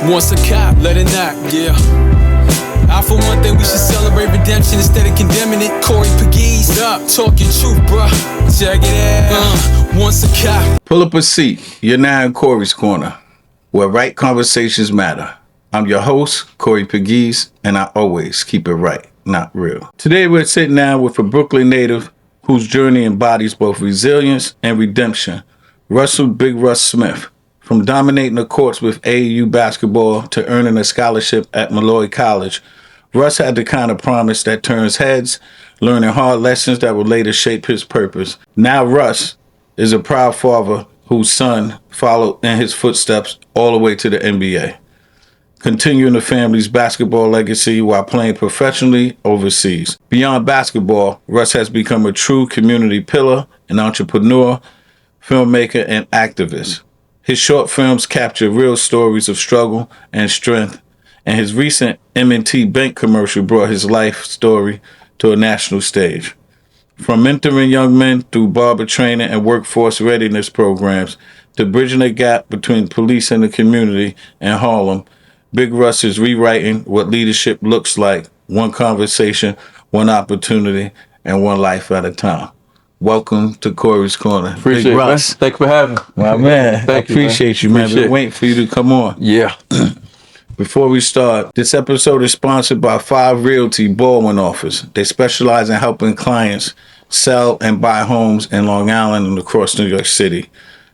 Once a cop, let it knock, yeah. For one thing, we should celebrate redemption instead of condemning it. Corey Pegues, up, talk your truth, bruh. Check it out. Once a cop. Pull up a seat. You're now in Corey's Corner, where right conversations matter. I'm your host, Corey Pegues, and I always keep it right, not real. Today, we're sitting down with a Brooklyn native whose journey embodies both resilience and redemption. Russell Big Russ Smith. From dominating the courts with AAU basketball to earning a scholarship at Molloy College, Russ had the kind of promise that turns heads, learning hard lessons that will later shape his purpose. Now Russ is a proud father whose son followed in his footsteps all the way to the NBA, continuing the family's basketball legacy while playing professionally overseas. Beyond basketball, Russ has become a true community pillar, an entrepreneur, filmmaker, and activist. His short films capture real stories of struggle and strength, and his recent M&T Bank commercial brought his life story to a national stage. From mentoring young men through barber training and workforce readiness programs to bridging the gap between police and the community in Harlem, Big Russ is rewriting what leadership looks like, one conversation, one opportunity, and one life at a time. Welcome to Corey's Corner. Appreciate Big it, Russ. man. Thank you for having me. My man, Thank I you, appreciate you, man. Appreciate Been waiting for you to come on. Yeah. Before we start, this episode is sponsored by 5 Realty Baldwin Office. They specialize in helping clients sell and buy homes in Long Island and across New York City.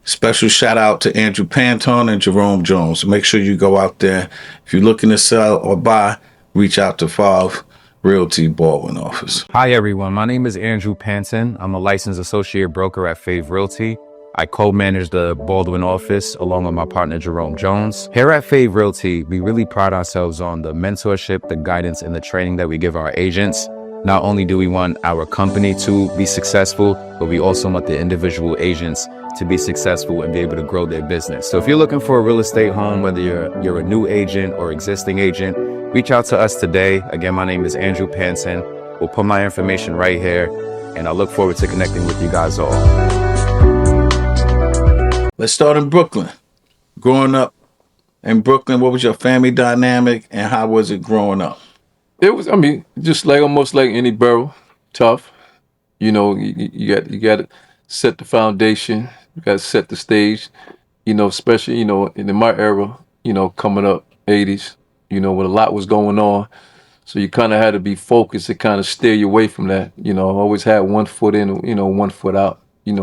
Special shout out to Andrew Panton and Jerome Jones. Make sure you go out there. If you're looking to sell or buy, reach out to 5 Realty Baldwin Office. Hi everyone, my name is Andrew Panton. I'm a licensed associate broker at Fave Realty. I co-manage the Baldwin office along with my partner Jerome Jones. Here at Fave Realty, we really pride ourselves on the mentorship, the guidance, and the training that we give our agents. Not only do we want our company to be successful, but we also want the individual agents to be successful and be able to grow their business. So if you're looking for a real estate home, whether you're a new agent or existing agent, reach out to us today. Again, my name is Andrew Panton. We'll put my information right here, and I look forward to connecting with you guys all. Let's start in Brooklyn. Growing up in Brooklyn, what was your family dynamic and how was it growing up? It was, just like almost like any borough, tough. You know, you got to set the foundation. You got to set the stage. You know, especially, in my era, coming up, 80s, when a lot was going on. So you kind of had to be focused to kind of steer you away from that. I always had one foot in, one foot out.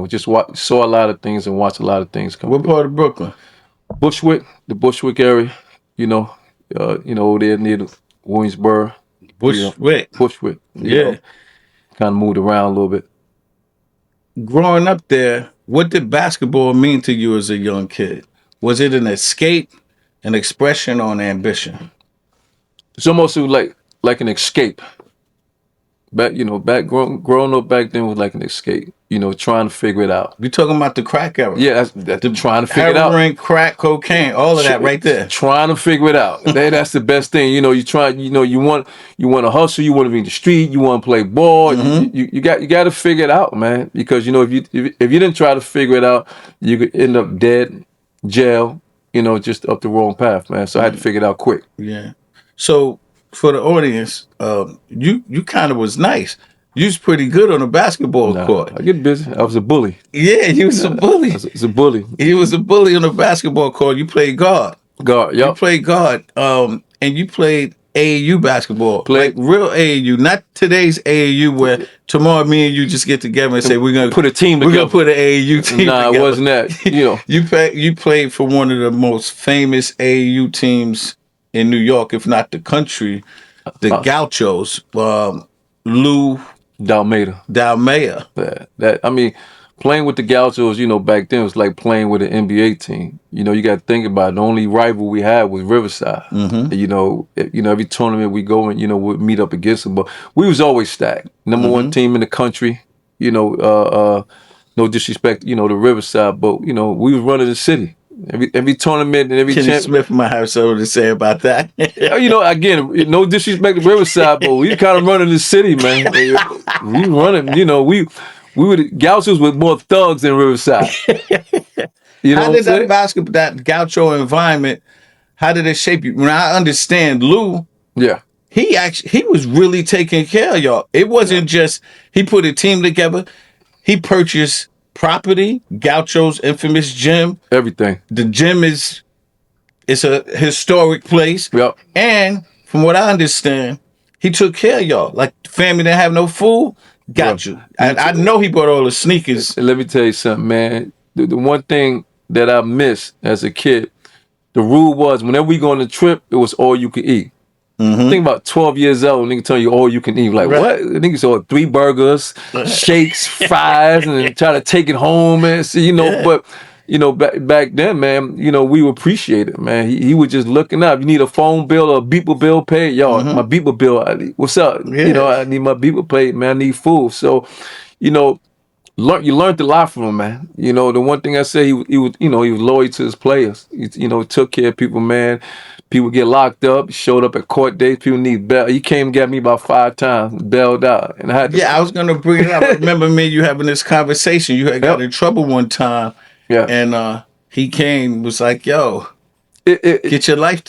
Just saw a lot of things and watched a lot of things come. What part of Brooklyn? Bushwick, the Bushwick area, over there near Williamsburg. Bushwick. Bushwick. Yeah. Kind of moved around a little bit. Growing up there, what did basketball mean to you as a young kid? Was it an escape, an expression, or an ambition? It's almost like an escape. Growing up back then was like an escape. Trying to figure it out. You're talking about the crack era. Yeah, that's trying to figure it out. Heroin, crack, cocaine, all of that right there. Trying to figure it out. That's the best thing. You want to hustle. You want to be in the street. You want to play ball. Mm-hmm. You got to figure it out, man. Because if you didn't try to figure it out, you could end up dead, jail. Just up the wrong path, man. So I had to figure it out quick. Yeah. So for the audience, you kind of was nice. You was pretty good on the basketball court. I get busy. I was a bully. Yeah, you was a bully. I was a bully. You was a bully on the basketball court. You played guard. Yep. You played guard. And you played AAU basketball. Like real AAU, not today's AAU where tomorrow me and you just get together and say we're gonna put a team together. We're gonna put an AAU team together. It wasn't that. You played for one of the most famous AAU teams in New York, if not the country, the Gauchos. Lou Dalmeda. Playing with the Gauchos, back then was like playing with an NBA team. You got to think about it. The only rival we had was Riverside. Mm-hmm. Every tournament we go and, we'd meet up against them. But we was always stacked. Number one team in the country. No disrespect, to Riverside, but, we was running the city. Every tournament and every Kenny Smith might have something to say about that. Again, no disrespect to Riverside, but we kind of running the city, man. We running, we were the Gauchos with more thugs than Riverside. How did that basketball, that Gaucho environment How did it shape you? When I understand Lou, Yeah. he was really taking care of y'all. It wasn't just he put a team together. He purchased property, Gaucho's infamous gym. Everything. The gym it's a historic place. Yep. And from what I understand, he took care of y'all. Like family didn't have no food, got Bro, you. I know he bought all the sneakers. Let me tell you something, man. The one thing that I missed as a kid, the rule was whenever we go on a trip, it was all you could eat. Think about 12 years old, nigga tell you all you can eat. Like, Right. what? Niggas saw 3 burgers, shakes, fries, and then try to take it home, man. See, but back then, man, we would appreciate it, man. He was just looking up. You need a phone bill or a beeper bill paid? Yo, my beeper bill, what's up? Yeah. I need my beeper paid, man. I need food. So, you learned a lot from him, man. The one thing I say, he was loyal to his players. He took care of people, man. People get locked up, showed up at court dates, people need bail. He came and got me about 5 times, bailed out. And I had to, Yeah, I was gonna bring it up. I remember me and you having this conversation. You had got in trouble one time. Yeah. And he came, was like, yo, it, get your life.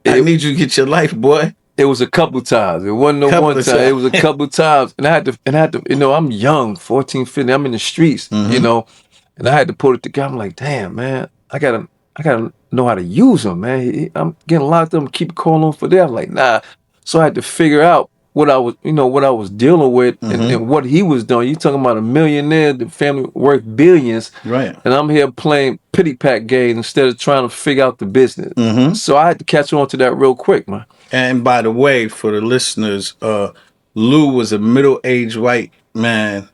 I need you to get your life, boy. It was a couple times. It wasn't no Couple one of time. times. It was a couple times. And I had to, I'm young, 14, 15. I'm in the streets, and I had to put it together. I'm like, damn, man, I gotta know how to use them, man. I'm getting locked up and keep calling for that. I'm like, nah. So I had to figure out what I was dealing with and what he was doing. You talking about a millionaire, the family worth billions. Right. And I'm here playing pity pack games instead of trying to figure out the business. So I had to catch on to that real quick, man. And by the way, for the listeners, Lou was a middle-aged white man.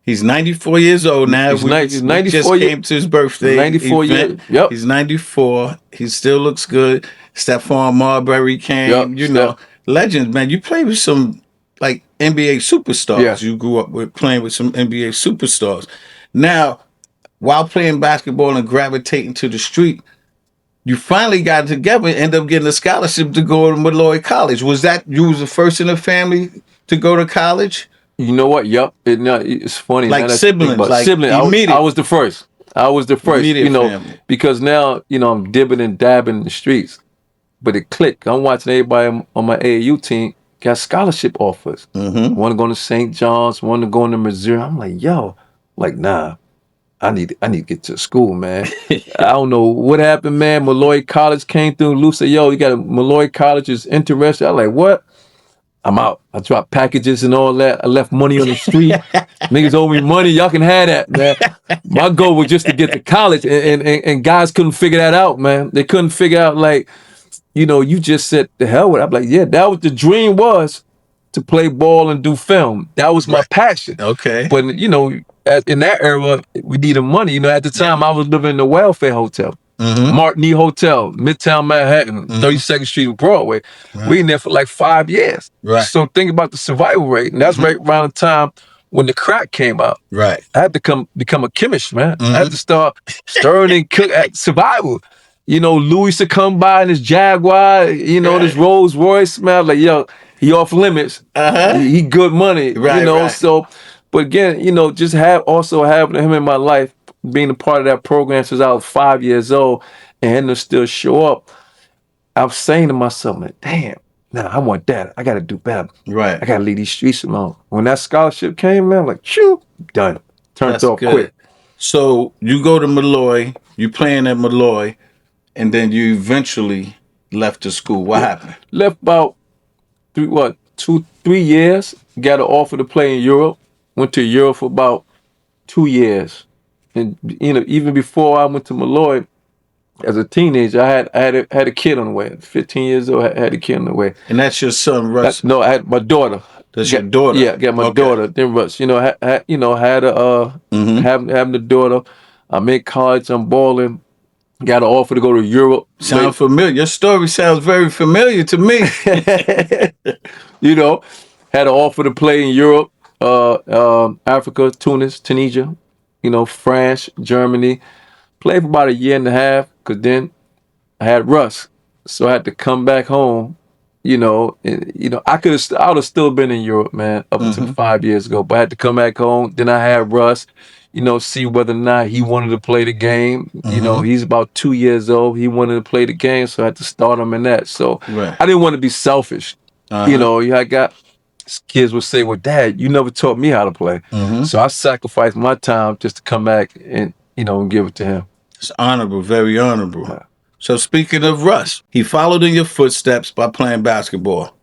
He's 94 years old now. He's We 94 just came to his birthday. 94 years. event. Yep. He's 94. He still looks good. Stephon Marbury came. Yep. Legends, man. You play with some like NBA superstars. Yeah. You grew up with playing with some NBA superstars. Now, while playing basketball and gravitating to the street, you finally got together and ended up getting a scholarship to go to Molloy College. Was that you was the first in the family to go to college? You know what? Yup. It's funny. Like now that I think siblings, about it. like siblings. immediate. I was the first. Immediate family. Because now, I'm dibbing and dabbing in the streets. But it clicked. I'm watching everybody on my AAU team got scholarship offers. One to go to St. John's, one to go into Missouri. I'm like, yo, nah. I need to get to school, man. I don't know what happened, man. Molloy College came through. Lou said, yo, you got a Molloy College is interested. I'm like, what? I'm out. I dropped packages and all that. I left money on the street. Niggas owe me money. Y'all can have that, man. My goal was just to get to college, and guys couldn't figure that out, man. They couldn't figure out, like, you just said the hell with it. I'm like, yeah, that was the dream, was to play ball and do film. That was my passion. Okay. But, in that era, we needed money. At the time, I was living in the welfare hotel. Martini Hotel, Midtown Manhattan, 32nd Street, Broadway. We in there for like 5 years. Right. So think about the survival rate. And that's right around the time when the crack came out. Right. I had to become a chemist, man. I had to start stirring and cook at survival. Louis used to come by in his Jaguar, this Rolls Royce, man. I was like, yo, he off limits. He good money. Right, right. So, but again, just having him in my life, being a part of that program since I was 5 years old, and him to still show up, I was saying to myself, man, damn, nah, I want that. I got to do better. Right. I got to leave these streets alone. When that scholarship came, man, I'm like, shoo, done. Turned That's off good. quick. So you go to Molloy, you playing at Molloy, and then you eventually left the school. What happened? Left about 2-3 years. Got an offer to play in Europe. Went to Europe for about 2 years. And even before I went to Molloy, as a teenager, I had a kid on the way. 15 years old, I had a kid on the way. And that's your son, Russ? No, I had my daughter. That's your daughter? Yeah, got my daughter. Then Russ. Having the daughter. I'm in college. I'm balling. Got an offer to go to Europe. Sound familiar? Your story sounds very familiar to me. Had an offer to play in Europe, Africa, Tunisia, France, Germany. Played for about a year and a half, because then I had Russ. So I had to come back home, I would have still been in Europe, man, up until 5 years ago. But I had to come back home. Then I had Russ. see whether or not he wanted to play the game. He's about 2 years old. He wanted to play the game, so I had to start him in that. So Right. I didn't want to be selfish. I got kids would say, "Well, Dad, you never taught me how to play." So I sacrificed my time just to come back and give it to him. It's honorable, very honorable. So speaking of Russ, he followed in your footsteps by playing basketball.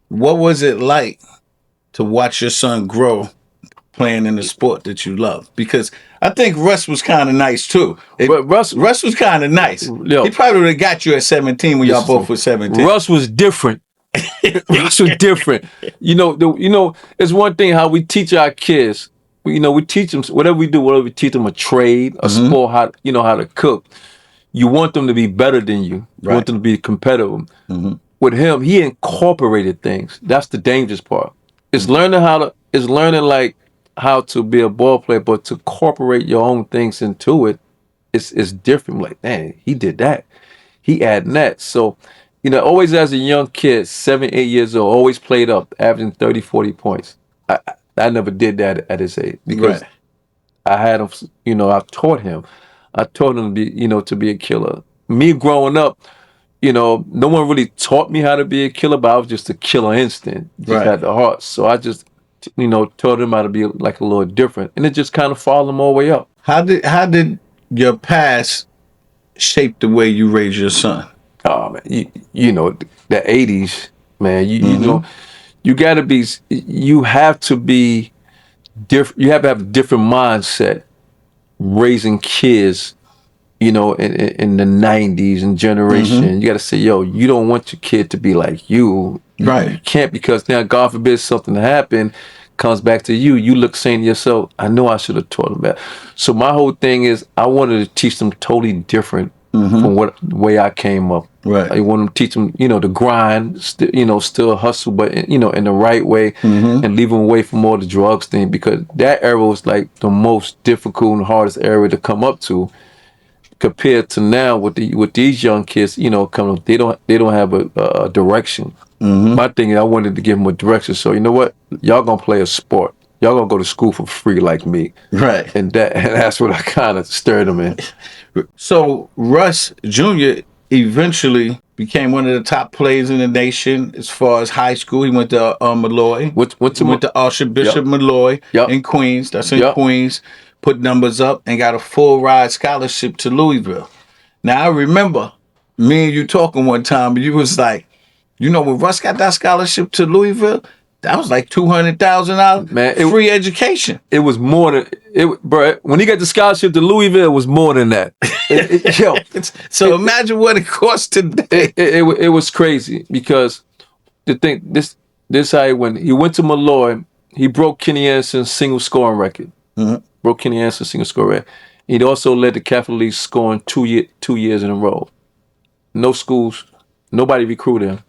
What was it like to watch your son grow playing in the sport that you love? Because I think Russ was kind of nice too. But Russ was kind of nice. He probably would have got you at 17 when y'all both were 17. Russ was different. Russ was different. It's one thing how we teach our kids. We teach them whatever we teach them a trade, a sport, how to cook. You want them to be better than you. You want them to be competitive. With him, he incorporated things. That's the dangerous part. It's learning like how to be a ball player, but to incorporate your own things into it, it's different. Like, dang, he did that. He added that. So, always as a young kid, 7, 8 years old, always played up, averaging 30, 40 points. I never did that at his age because I had him, I taught him. I taught him to be a killer. Me growing up, no one really taught me how to be a killer, but I was just a killer instinct. Just had the heart. So I just, taught him how to be like a little different. And it just kind of followed him all the way up. How did your past shape the way you raise your son? Oh, man, the 80s, man, you have to be different. You have to have a different mindset raising kids, in the 90s and generation. You got to say, yo, you don't want your kid to be like you. You can't, because now, God forbid, something happen, comes back to you. You look saying to yourself, I know I should have taught him that. So my whole thing is, I wanted to teach them totally different from the way I came up. I want them to teach them, to grind, still hustle, but in the right way, and leave them away from all the drugs thing, because that era was like the most difficult and hardest area to come up to, compared to now with these young kids. Coming up, they don't have a direction. My thing is, I wanted to give them a direction. So you know what, y'all gonna play a sport. Y'all gonna go to school for free like me. And that's what I kind of stirred them in. So Russ Jr. eventually became one of the top players in the nation as far as high school. He went to Molloy. Went to Archbishop Molloy in Queens. That's in Queens. Put numbers up and got a full ride scholarship to Louisville. Now I remember me and you talking one time, and you was like, when Russ got that scholarship to Louisville, that was like $200,000, man. Free education. It was more than it, bro. When he got the scholarship to Louisville, it was more than that. Imagine what it cost today. It was crazy, because the thing, this how he went. He went to Molloy. He broke Kenny Anderson's single scoring record. Broke Kenny Anderson's single scoring record. He'd also led the Catholic League scoring 2 years in a row. No schools, nobody recruited him.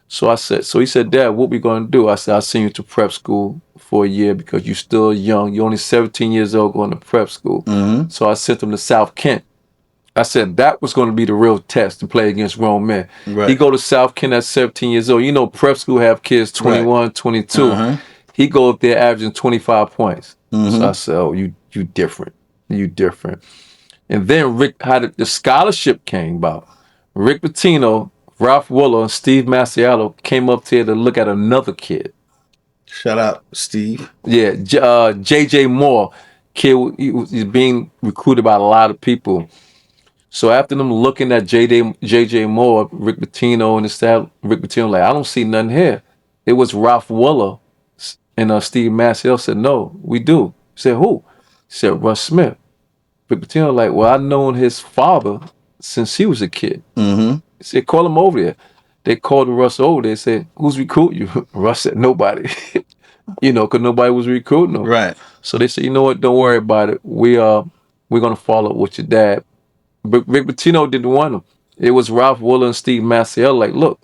So he said, Dad, what we going to do? I said, I'll send you to prep school for a year because you're still young. You're only 17 years old going to prep school. So I sent him to South Kent. I said that was going to be the real test to play against grown men. He go to South Kent at 17 years old. Prep school have kids 21, 22. He go up there averaging 25 points. So I said, oh, you different. You different. And then how the scholarship came about. Rick Pitino, Ralph Willer, and Steve Masiello came up here to look at another kid. Shout out, Steve. Yeah, J.J. Moore, kid, he's being recruited by a lot of people. So after them looking at J.J. Moore, Rick Pitino and the staff, Rick Pitino like, I don't see nothing here. It was Ralph Willer and Steve Masiello said, no, we do. He said, who? He said, Russ Smith. Rick Pitino like, well, I've known his father since he was a kid. He said, call him over there. They called Russ over there. They said, who's recruiting you? Russ said, nobody. Because nobody was recruiting him. So they said, you know what? Don't worry about it. We're going to follow up with your dad. But Rick Pitino didn't want him. It was Ralph Willer and Steve Masiello like, look,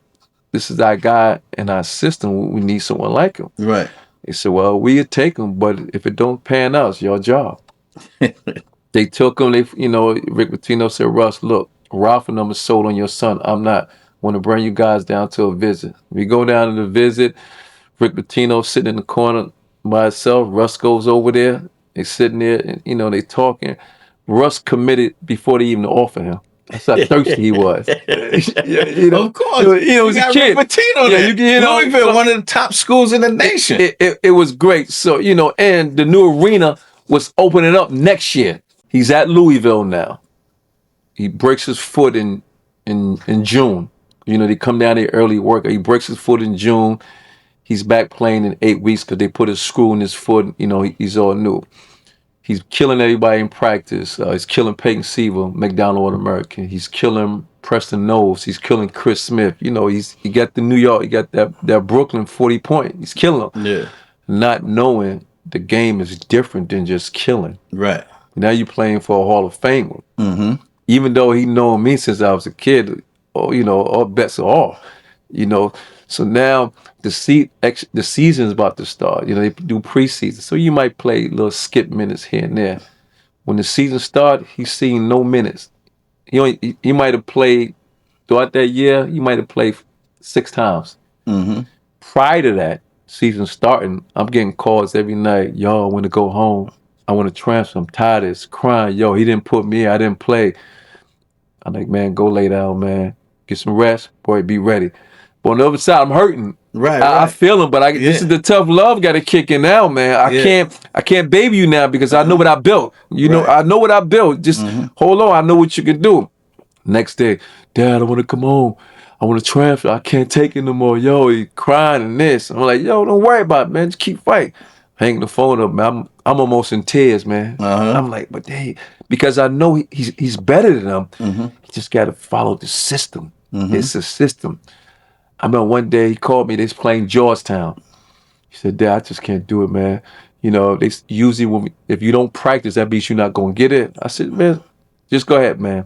this is our guy in our system. We need someone like him. They said, well, we'll take him, but if it don't pan out, it's your job. They took him. Rick Pitino said, Russ, look, Ralph and them is sold on your son. I'm not. Want to bring you guys down to a visit. We go down to the visit. Rick Pitino sitting in the corner by himself. Russ goes over there They sitting there, and they talking. Russ committed before they even offer him. That's how thirsty he was. Of course. As a kid. Louisville, one of the top schools in the nation. It was great. So, and the new arena was opening up next year. He's at Louisville now. He breaks his foot in June. They come down there early work. He breaks his foot in June. He's back playing in 8 weeks because they put a screw in his foot. He's all new. He's killing everybody in practice. He's killing Peyton Seaver, McDonald All-American. He's killing Preston Knowles. He's killing Chris Smith. He got the New York, he got that Brooklyn 40-point. He's killing them. Yeah. Not knowing the game is different than just killing. Right. Now you're playing for a Hall of Famer. Mm-hmm. Even though he known me since I was a kid, all bets are off. So now the season's about to start. They do preseason, so you might play little skip minutes here and there. When the season starts, he's seen no minutes. He might have played throughout that year. He might have played 6 times. Mm-hmm. Prior to that season starting, I'm getting calls every night. Yo, I want to go home. I want to transfer. I'm tired of this, crying. Yo, he didn't put me in. I didn't play. I'm like, man, go lay down, man. Get some rest. Boy, be ready. But on the other side, I'm hurting. Right. I feel him, but this is the tough love got to kick in now, man. I can't baby you now because I know what I built. I know what I built. Just hold on. I know what you can do. Next day, Dad, I want to come home. I want to transfer. I can't take it no more. Yo, he crying and this. I'm like, yo, don't worry about it, man. Just keep fighting. Hang the phone up, man. I'm almost in tears, man. I'm like, but hey, because I know he's better than them. He just got to follow the system. It's a system. I remember one day he called me. They was playing Georgetown. He said, Dad, I just can't do it, man. They usually if you don't practice, that means you're not gonna get it. I said, man, just go ahead, man.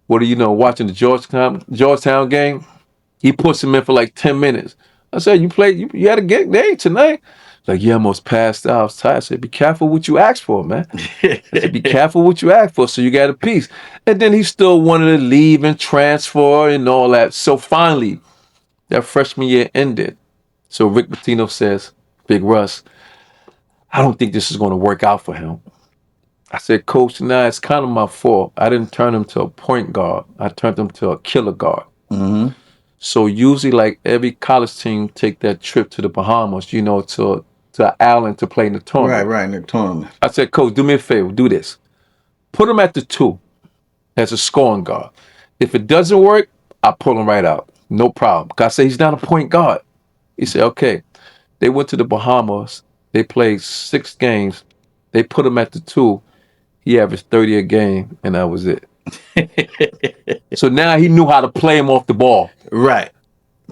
What do you know? Watching the Georgetown game, he puts him in for like 10 minutes. I said, you had a game tonight. Like, yeah, I almost passed out. I was tired. I said, be careful what you ask for, man. I said, be careful what you ask for, so you got a piece. And then he still wanted to leave and transfer and all that. So finally, that freshman year ended. So Rick Pitino says, Big Russ, I don't think this is going to work out for him. I said, Coach, it's kind of my fault. I didn't turn him to a point guard. I turned him to a killer guard. So usually, like every college team take that trip to the Bahamas, to an island to play in the tournament. Right, in the tournament. I said, Coach, do me a favor, do this. Put him at the 2 as a scoring guard. If it doesn't work, I pull him right out. No problem. I said, he's not a point guard. He said, okay. They went to the Bahamas. They played 6 games. They put him at the 2. He averaged 30 a game, and that was it. So now he knew how to play him off the ball. Right.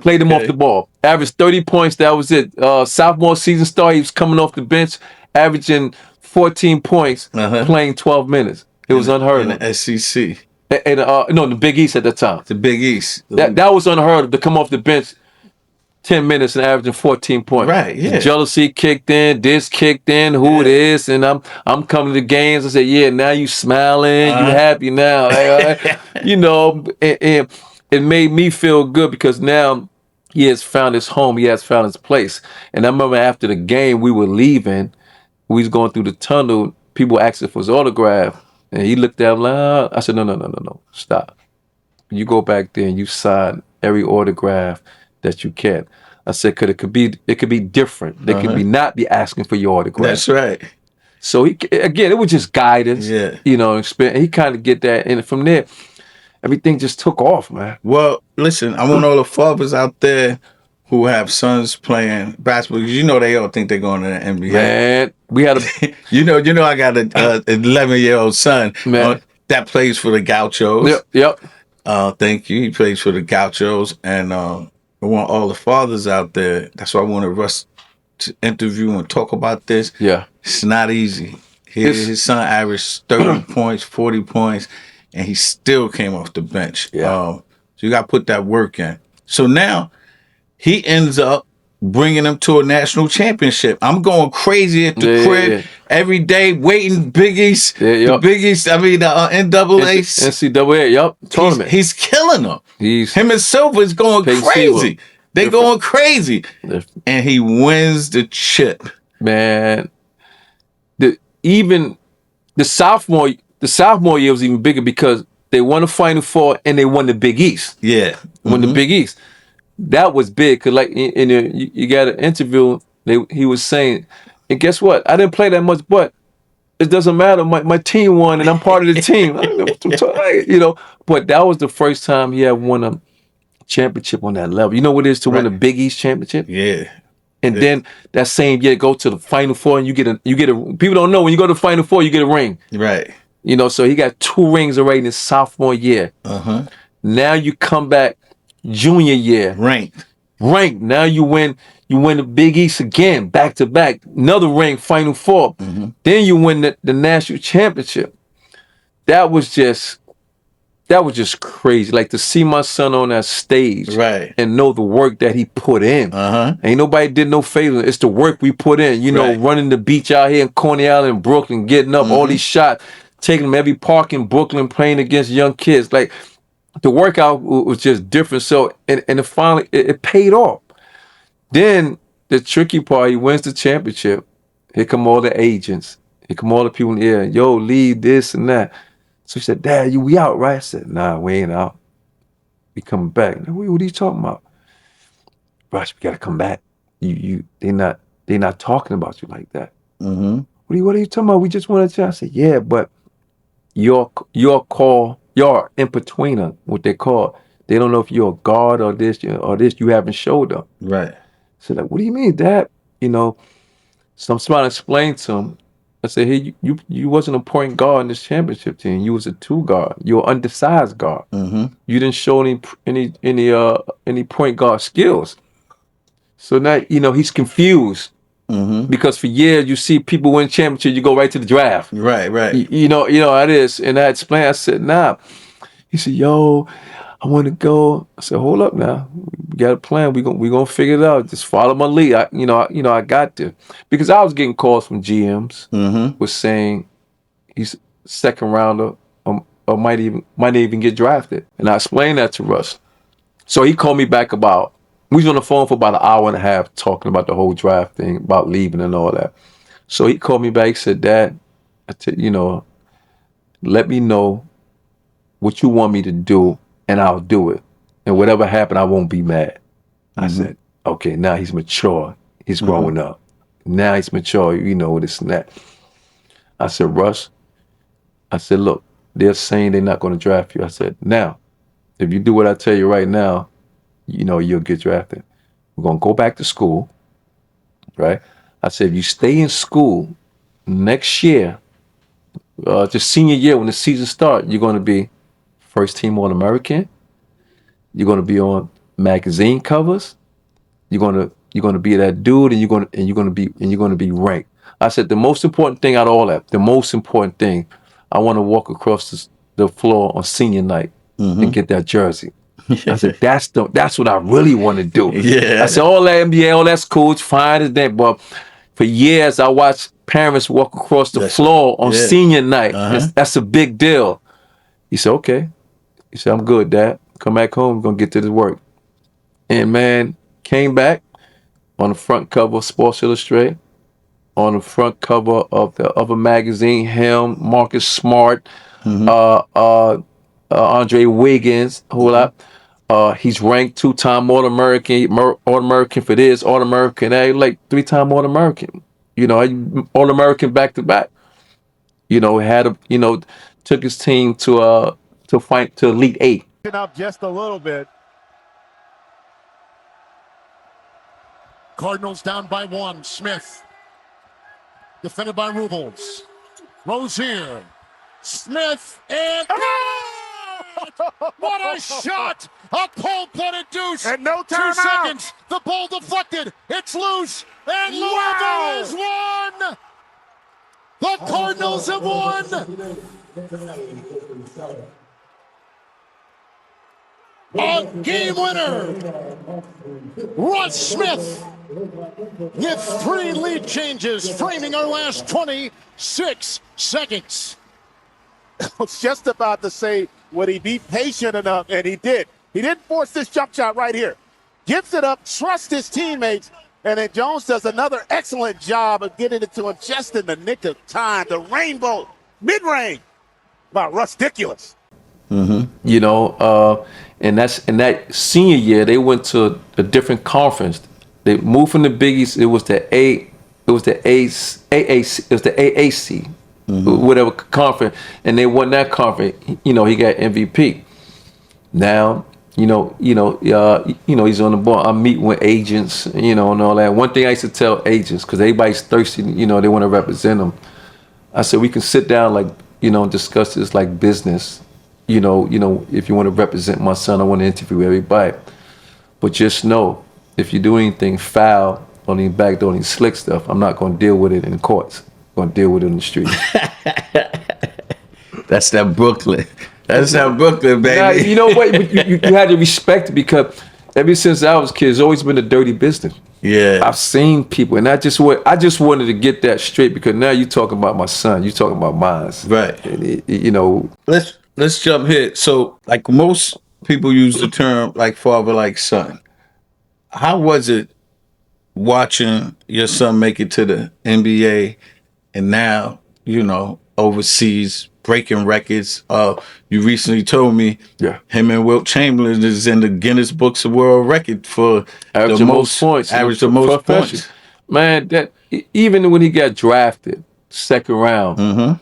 Played him off the ball. Averaged 30 points. That was it. Sophomore season start, he was coming off the bench, averaging 14 points, playing 12 minutes. It was unheard of. In the SEC. No, the Big East at that time. The Big East. That was unheard of, to come off the bench 10 minutes and averaging 14 points. Right, yeah. The jealousy kicked in, this kicked in, who this, and I'm coming to the games. I said, yeah, now you smiling, you happy now. And it made me feel good because now he has found his home, he has found his place. And I remember after the game, we were leaving, we was going through the tunnel, people asking for his autograph, and he looked at him like, I said, no, stop. You go back there and you sign every autograph that you can. I said, cause it could be different. They could not be asking for your autograph. That's right. So it was just guidance. Yeah. He kind of get that, and from there, everything just took off, man. Well, listen, I want all the fathers out there who have sons playing basketball, because they all think they're going to the NBA. Man, we had a I got an 11-year-old son that plays for the Gauchos. Yep. Thank you. He plays for the Gauchos, and I want all the fathers out there. That's why I wanted Russ to interview and talk about this. Yeah. It's not easy. His son averaged 30 points, 40 points, and he still came off the bench. Yeah. So you got to put that work in. So now he ends up bringing them to a national championship. I'm going crazy at the crib every day, waiting Big East. The Big East, the NCAA. NCAA, yep. Tournament. He's killing them. Him and Silver is going crazy. Silver. They're going crazy. And he wins the chip. Man. even the sophomore year was even bigger because they won the Final Four and they won the Big East. Yeah. Won the Big East. That was big because, like, you got an interview. He was saying, and guess what? I didn't play that much, but it doesn't matter. My team won, and I'm part of the team. You know, but that was the first time he had won a championship on that level. You know what it is to win a Big East championship? Yeah. And then that same year, go to the Final Four, and you get a. People don't know when you go to the Final Four, you get a ring. Right. You know, so he got 2 rings already in his sophomore year. Now you come back junior year, Ranked. Now you win the Big East again, back to back, another ring, Final Four. Then you win the national championship. That was just crazy. Like, to see my son on that stage, Right, and know the work that he put in. Ain't nobody did no favor. It's the work we put in. You know, running the beach out here in Coney Island, Brooklyn, getting up, all these shots, taking them every park in Brooklyn, playing against young kids. Like, the workout was just different. So, and it finally, it paid off. Then the tricky part, he wins the championship. Here come all the agents. Here come all the people in the air. Yo, lead this and that. So he said, Dad, we out, right? I said, nah, we ain't out. We coming back. Now, what are you talking about? Russ, we gotta come back. They not talking about you like that. What are you talking about? We just wanted to. I said, yeah, but your call, your in-betweener, what they call. They don't know if you're a guard or this you haven't showed them. right. So, like, what do you mean, Dad? You know, so I'm trying to explain to him. I said, hey, you wasn't a point guard in this championship team. You was a 2 guard. You were undersized guard. You didn't show any point guard skills. So now, you know, he's confused. Because for years you see people win championship, you go right to the draft. Right. You know how it is. And I explained, I said, nah. He said, yo, I want to go. I said, hold up now. We got a plan. We gonna figure it out. Just follow my lead. I got to. Because I was getting calls from GMs was saying he's second rounder or might even get drafted. And I explained that to Russ. So he called me back we was on the phone for about an hour and a half talking about the whole draft thing, about leaving and all that. So he called me back, he said, Dad, let me know what you want me to do, and I'll do it. And whatever happened, I won't be mad. I said, okay, now he's mature. He's growing up. Now he's mature, this and that. I said, Russ, look, they're saying they're not going to draft you. I said, now, if you do what I tell you right now, you'll get drafted. We're going to go back to school, right? I said, if you stay in school next year, just senior year when the season starts, you're going to be first team All-American. You're going to be on magazine covers. You're going to be that dude, and you're going to be ranked. I said, the most important thing out of all that, the most important thing, I want to walk across the floor on senior night and get that jersey. I said, that's what I really want to do. Yeah. I said, all that NBA, all that's cool, it's fine as that, but for years I watched parents walk across the floor on senior night. That's a big deal. He said, okay. He said, I'm good, Dad. Come back home, we're gonna get to this work. And man, came back on the front cover of Sports Illustrated, on the front cover of the other magazine, him, Marcus Smart, Andre Wiggins, whole lot. He's ranked 2-time All-American for this, All-American, like 3-time All-American. All-American back to back. Took his team to Elite 8. Up just a little bit. Cardinals down by 1. Smith. Defended by Rubles. Rozier. Smith and what a shot! A cold-blooded deuce. And no 2 timeout. seconds. The ball deflected. It's loose. And Louisville has won. The Cardinals have won. A game winner. Russ Smith with 3 lead changes, framing our last 26 seconds. I was just about to say, would he be patient enough? And he did. He didn't force this jump shot right here. Gives it up, trusts his teammates, And then Jones does another excellent job of getting it to him just in the nick of time. The rainbow mid-range. Wow, ridiculous. You know, and that senior year they went to a different conference. They moved from the Biggies. It was the AAC, whatever conference, and they won that conference. You know, he got MVP. Now, he's on the ball. I'm meeting with agents, you know, and all that. One thing I used to tell agents, because everybody's thirsty, you know, they want to represent them. I said, we can sit down, like, you know, and discuss this like business. You know, if you want to represent my son, I want to interview everybody. But just know, if you do anything foul on any backdoor, any slick stuff, I'm not going to deal with it in the courts. I'm going to deal with it in the street. That's that Brooklyn. That's that Brooklyn, baby. Now, you know what? You had to respect it, because ever since I was a kid, it's always been a dirty business. Yeah. I've seen people, and I just wanted to get that straight, because now you're talking about my son. You're talking about mine. Right. And you know. Let's jump here. So, like, most people use the term like father, like son. How was it watching your son make it to the NBA and now, you know, overseas breaking records? You recently told me him and Wilt Chamberlain is in the Guinness Books of World Record for average the most points. Average the most points. Man, that even when he got drafted, second round,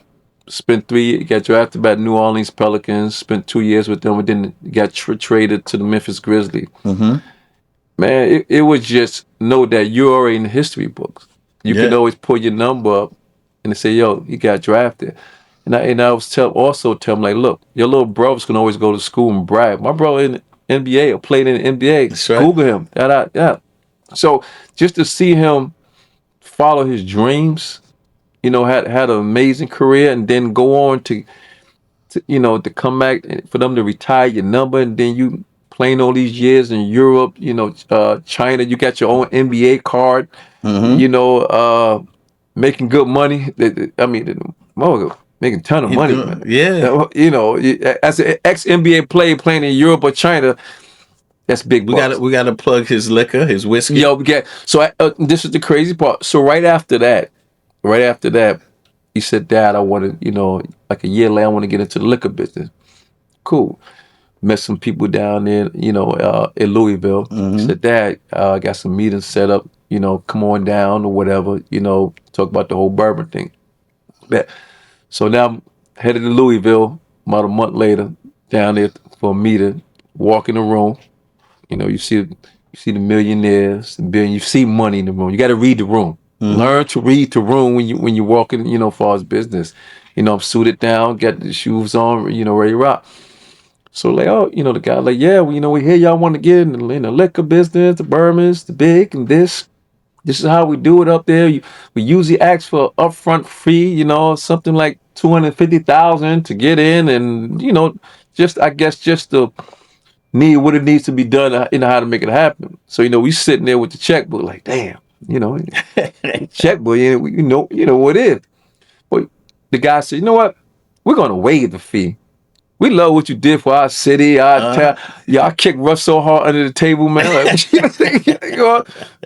spent 3 years, got drafted by New Orleans Pelicans, spent 2 years with them, and then got traded to the Memphis Grizzlies. Man, it was just know that you're already in the history books. You can always pull your number up and say, yo, he got drafted. And I was tell him, like, look, your little brothers can always go to school and brag. My brother in the NBA or played in the NBA. That's right. Google him. Yeah. So just to see him follow his dreams, you know, had an amazing career, and then go on to come back, for them to retire your number, and then you playing all these years in Europe, you know, China, you got your own NBA card, you know, making good money. I mean, making a ton of money, man. Yeah. You know, as an ex-NBA player playing in Europe or China, that's big bucks. We gotta plug his liquor, his whiskey. Yo, so this is the crazy part. So right after that, he said, Dad, I want to, you know, like a year later, I want to get into the liquor business. Cool. Met some people down there, you know, in Louisville. He said, Dad, I got some meetings set up, you know, come on down or whatever, you know, talk about the whole bourbon thing. So now I'm headed to Louisville about a month later, down there for a meeting, walk in the room. You know, you see the millionaires, the billion, you see money in the room. You got to read the room. Learn to read the room when you walk in, you know, as far as business. You know, I'm suited down, got the shoes on, you know, ready to rock. So like, oh, you know, the guy like, yeah, well, you know, we hear y'all want to get in the liquor business, the bourbons, the big, and this. This is how we do it up there. We usually ask for upfront fee, you know, something like $250,000 to get in, and you know, just to need what it needs to be done, you know, how to make it happen. So you know, we sitting there with the checkbook, like, damn, you know, checkbook, you know what it is. But the guy said, you know what, we're gonna waive the fee. We love what you did for our city, our town. Yeah, I kicked Russ so hard under the table, man. Like,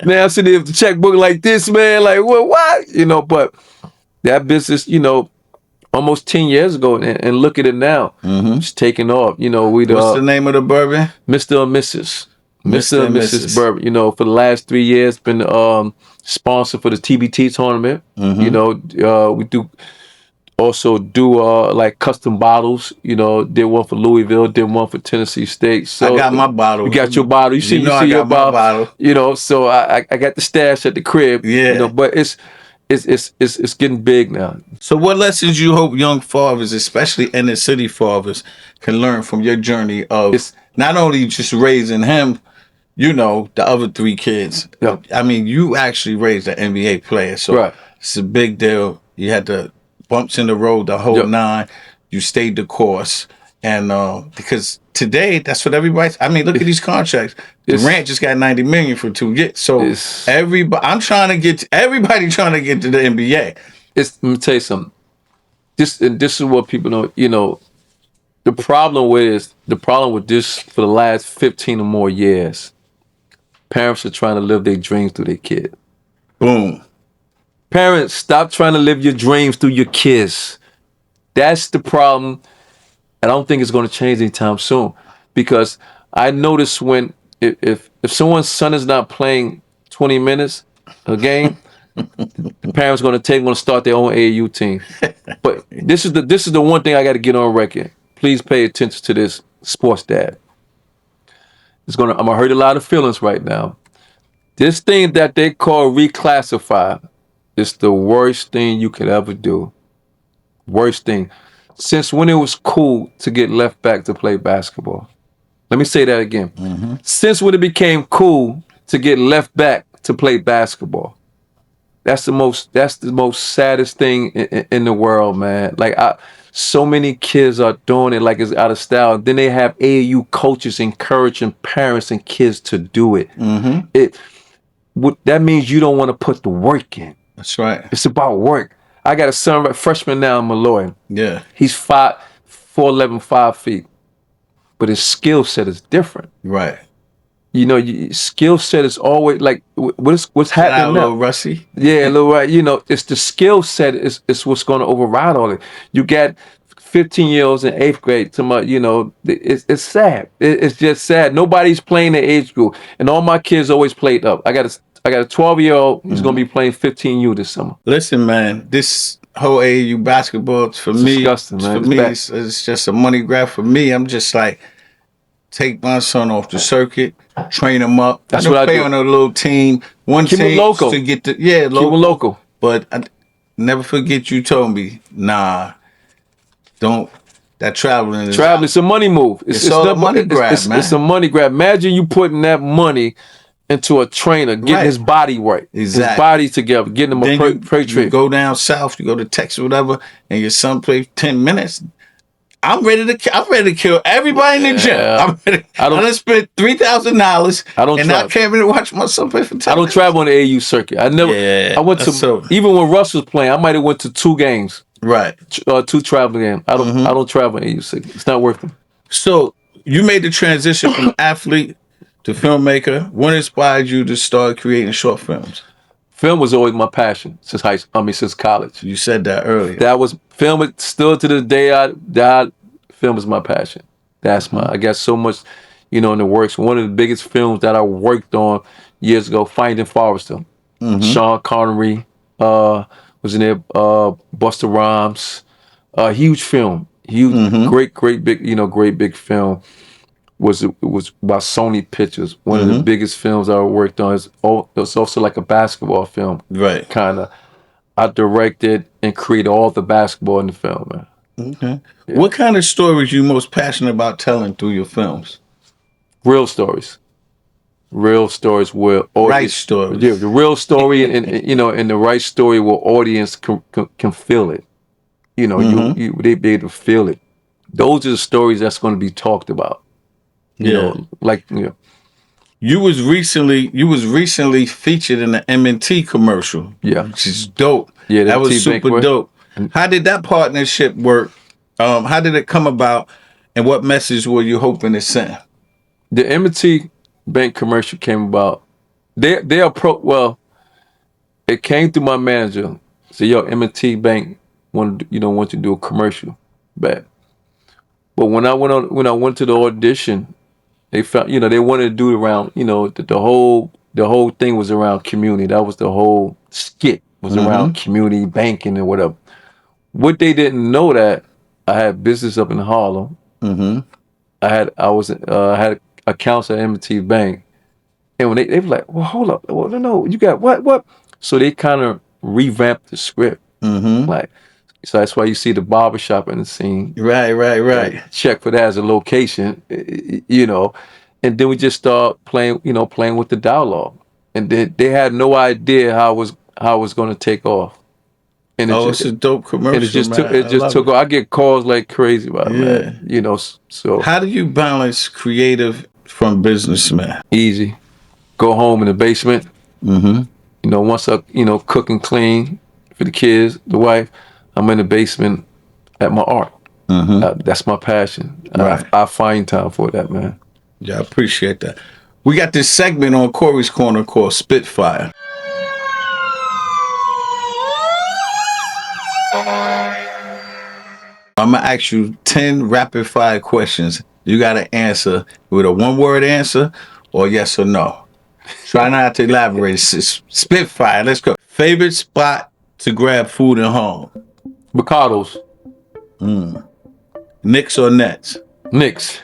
man, I'm sitting there with the checkbook like this, man. Like, what? You know, but that business, you know, almost 10 years ago, and look at it now. It's taking off. You know, what's the name of the bourbon? Mr. and Mrs. Mr. and Mrs. Bourbon. You know, for the last 3 years, been sponsor for the TBT tournament. You know, we also do like custom bottles. You know, did one for Louisville, did one for Tennessee State. So I got my bottle. You got your bottle. You see your bottle. You know, so I got the stash at the crib. Yeah. You know, but it's getting big now. So what lessons you hope young fathers, especially inner city fathers, can learn from your journey of not only just raising him, you know, the other 3 kids. Yeah. I mean, you actually raised an NBA player, so it's a big deal. You had the bumps in the road, the whole 9. You stayed the course, and because today that's what everybody. I mean, look at these contracts. Durant just got $90 million for 2 years. So everybody trying to get to the NBA. Let me tell you something. This is what people know. You know, the problem with this for the last 15 or more years. Parents are trying to live their dreams through their kid. Boom. Parents, stop trying to live your dreams through your kids. That's the problem. And I don't think it's going to change anytime soon. Because I notice when, if someone's son is not playing 20 minutes a game, the parents going to start their own AAU team. But this is the one thing I got to get on record. Please pay attention to this, sports dad. I'm gonna hurt a lot of feelings right now. This thing that they call reclassify is the worst thing you could ever do. Worst thing. Since when it was cool to get left back to play basketball. Let me say that again. Mm-hmm. Since when it became cool to get left back to play basketball. That's the most saddest thing in the world, man. Like so many kids are doing it like it's out of style. Then they have AAU coaches encouraging parents and kids to do it. Mm-hmm. That means you don't want to put the work in. That's right. It's about work. I got a son, freshman now in Molloy. Yeah. He's 4'11", 5 feet. But his skill set is different. Right. You know, skill set is always like what's happening now. Little Russy. Yeah, little right. You know, it's the skill set is what's going to override all it. You got 15-year-olds in 8th grade. It's sad. It's just sad. Nobody's playing the age group, and all my kids always played up. I got a 12-year-old who's going to be playing 15U this summer. Listen, man, this whole AAU basketball it's disgusting, man. For me, it's just a money grab. For me, I'm just like, take my son off the circuit, train him up. That's I what I play do. On a little team. Keep him local. To get Keep him local. But I never forget you told me, nah, don't. That traveling it's a money move. It's a money grab, man. It's a money grab. Imagine you putting that money into a trainer, getting his body right, his body together, getting him a trip. You go down south, you go to Texas, whatever, and your son plays 10 minutes. I'm ready to kill everybody in the gym. I done spent $3,000. I can't really watch my son play for 10 I don't travel on the AAU circuit. I went to even when Russ was playing, I might have went to 2 games. Right. 2 traveling games. I don't travel on AAU circuit. It's not worth it. So you made the transition from athlete to filmmaker. What inspired you to start creating short films? Film was always my passion since college. You said that earlier. That was film. Still to this day, film is my passion. That's I got so much, in the works. One of the biggest films that I worked on years ago, Finding Forrester. Mm-hmm. Sean Connery was in there. Busta Rhymes. Huge film. Huge, great big film. It was by Sony Pictures. One of the biggest films I worked on. It was also like a basketball film. Right. Kind of. I directed and created all the basketball in the film, man. Okay. Yeah. What kind of stories you most passionate about telling through your films? Real stories. Real stories where right stories. Yeah, the real story and the right story where audience can feel it. They be able to feel it. Those are the stories that's going to be talked about. You was recently featured in the M&T commercial. Yeah. Which is dope. Yeah, that was super dope. How did that partnership work? How did it come about? And what message were you hoping to send? The M&T Bank commercial came about. It came through my manager. Said, yo, M&T Bank want to do a commercial. But when I went to the audition, they found, they wanted to do it around, the whole thing was around community. That was the whole skit was around community banking and whatever. What they didn't know that I had business up in Harlem. Mm-hmm. I had accounts at M&T Bank, and when they were like, well, hold up, well, no, you got what? So they kind of revamped the script. Mm-hmm. So that's why you see the barbershop in the scene. Right. Check for that as a location, and then we just start playing with the dialogue, and they had no idea how it was going to take off. And it's a dope commercial. And it just took off. I get calls like crazy about it, man. So how do you balance creative from businessman? Easy. Go home in the basement. Mm-hmm. Once I cook and clean for the kids, the wife, I'm in the basement at my art. Mm-hmm. That's my passion. Right. I find time for that, man. Yeah, I appreciate that. We got this segment on Corey's Corner called Spitfire. I'm going to ask you 10 rapid fire questions. You got to answer with a one-word answer or yes or no. Try not to elaborate. It's Spitfire. Let's go. Favorite spot to grab food and home? Bocados. Knicks or Nets? Knicks.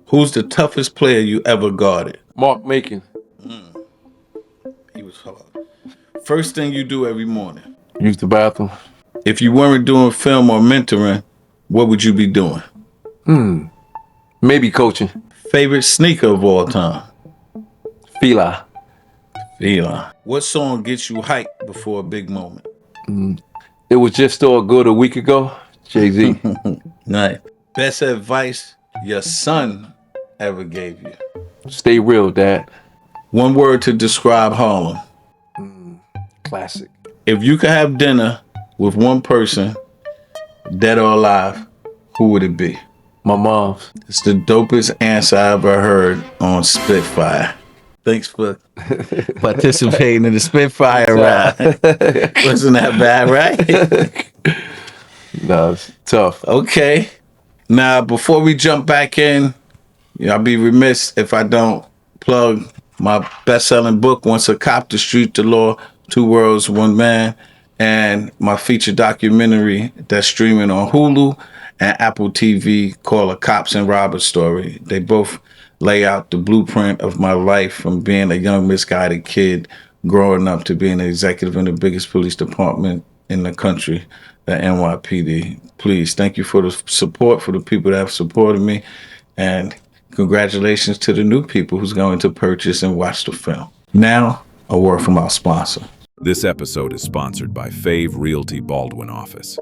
Who's the toughest player you ever guarded? Mark Macon. He was hard. First thing you do every morning? Use the bathroom. If you weren't doing film or mentoring, what would you be doing? Maybe coaching. Favorite sneaker of all time? Fila. Fila. What song gets you hyped before a big moment? It was just all good a week ago. Jay-Z. Nice. Best advice your son ever gave you? Stay real, Dad. One word to describe Harlem. Classic. If you could have dinner with one person, dead or alive, who would it be? My mom's. It's the dopest answer I ever heard on Spitfire. Thanks for participating in the Spitfire round. Wasn't that bad, right? No, it's tough. Okay. Now, before we jump back in, I'll be remiss if I don't plug my best-selling book, Once a Cop, The Street, The Law, Two Worlds, One Man, and my feature documentary that's streaming on Hulu and Apple TV called A Cops and Robbers Story. They both lay out the blueprint of my life from being a young misguided kid growing up to being an executive in the biggest police department in the country, the NYPD. Please, thank you for the support, for the people that have supported me, and congratulations to the new people who's going to purchase and watch the film. Now, a word from our sponsor. This episode is sponsored by Fave Realty Baldwin Office.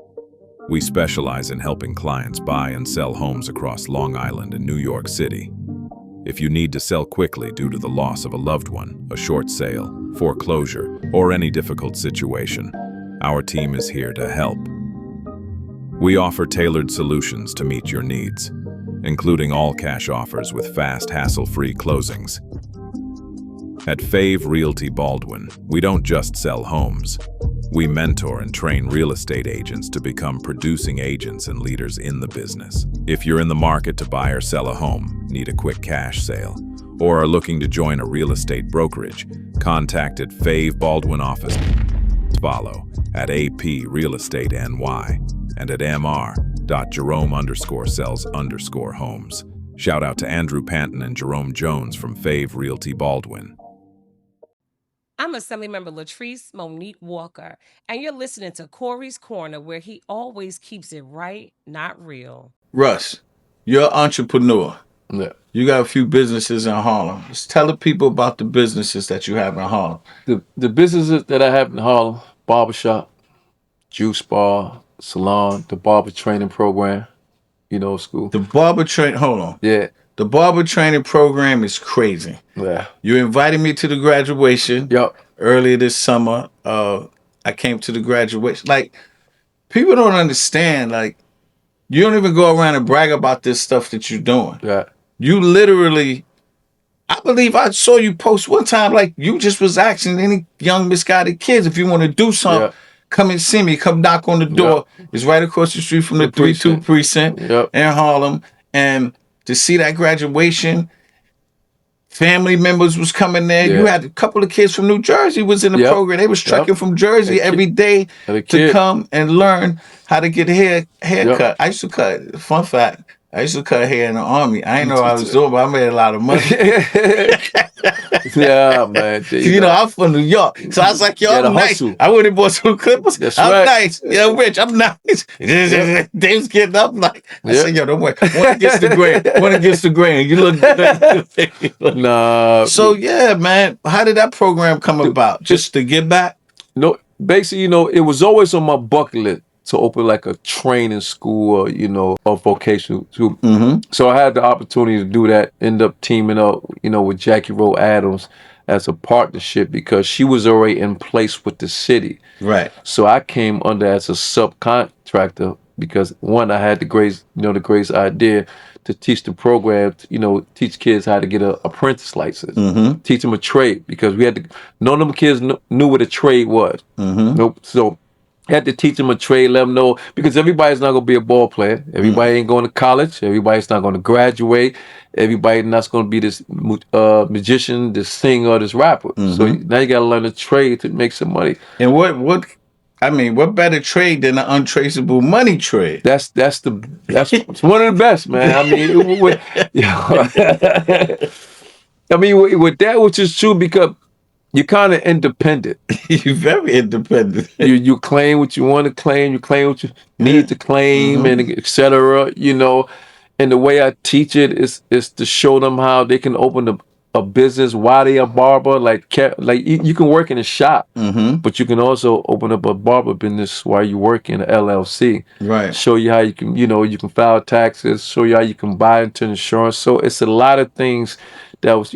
We specialize in helping clients buy and sell homes across Long Island and New York City. If you need to sell quickly due to the loss of a loved one, a short sale, foreclosure, or any difficult situation, our team is here to help. We offer tailored solutions to meet your needs, including all-cash offers with fast, hassle-free closings. At Fave Realty Baldwin, we don't just sell homes. We mentor and train real estate agents to become producing agents and leaders in the business. If you're in the market to buy or sell a home, need a quick cash sale, or are looking to join a real estate brokerage, contact at Fave Baldwin Office. Follow at AP Real Estate NY and at mr.jerome_sells_homes. Shout out to Andrew Panton and Jerome Jones from Fave Realty Baldwin. I'm Assemblymember Latrice Monique Walker, and you're listening to Corey's Corner, where he always keeps it right, not real. Russ, you're an entrepreneur. Yeah. You got a few businesses in Harlem. Just tell the people about the businesses that you have in Harlem. The businesses that I have in Harlem: barbershop, juice bar, salon, the barber training program, school. The barber hold on. Yeah. The barber training program is crazy. Yeah. You invited me to the graduation. Yep. Earlier this summer. I came to the graduation. Like, people don't understand. Like, you don't even go around and brag about this stuff that you're doing. Yeah. You literally, I believe I saw you post one time, like, you just was asking any young misguided kids, if you want to do something, come and see me, come knock on the door. Yep. It's right across the street from the 3-2 precinct in Harlem. And to see that graduation, family members was coming there. You had a couple of kids from New Jersey was in the program. They was trekking from Jersey every day to come and learn how to get haircut. I used to cut, fun fact, I used to cut hair in the Army. I didn't know what I was doing, but I made a lot of money. Yeah, man. I'm from New York. So I was like, yo, I'm nice. Hustle. I went and bought some clippers. I'm nice. Yo, Rich, I'm nice. They was getting up like, I said, yo, don't worry. One against the grain. You look good. Nah. So, yeah, man. How did that program come about? Just to give back? No, basically, it was always on my bucket list to open like a training school or, a vocational school. Mm-hmm. So I had the opportunity to do that, end up teaming up, with Jackie Rowe Adams as a partnership because she was already in place with the city. Right. So I came under as a subcontractor because one, I had the great idea to teach the program, teach kids how to get a apprentice license, teach them a trade, because we had to. None of them kids knew what a trade was. Nope. So had to teach them a trade, let them know, because everybody's not going to be a ball player. Everybody ain't going to college. Everybody's not going to graduate. Everybody's not going to be this magician, this singer, this rapper. So now you got to learn a trade to make some money. And what better trade than an untraceable money trade? That's it's one of the best, man. I mean, with that, which is true, because you're kind of independent. You're very independent. You claim what you want to claim. You claim what you need to claim, and etc. And the way I teach it is to show them how they can open a business while they are a barber. Like you can work in a shop, but you can also open up a barber business while you work in an LLC. Right. Show you how you can, you can file taxes. Show you how you can buy into insurance. So it's a lot of things that was,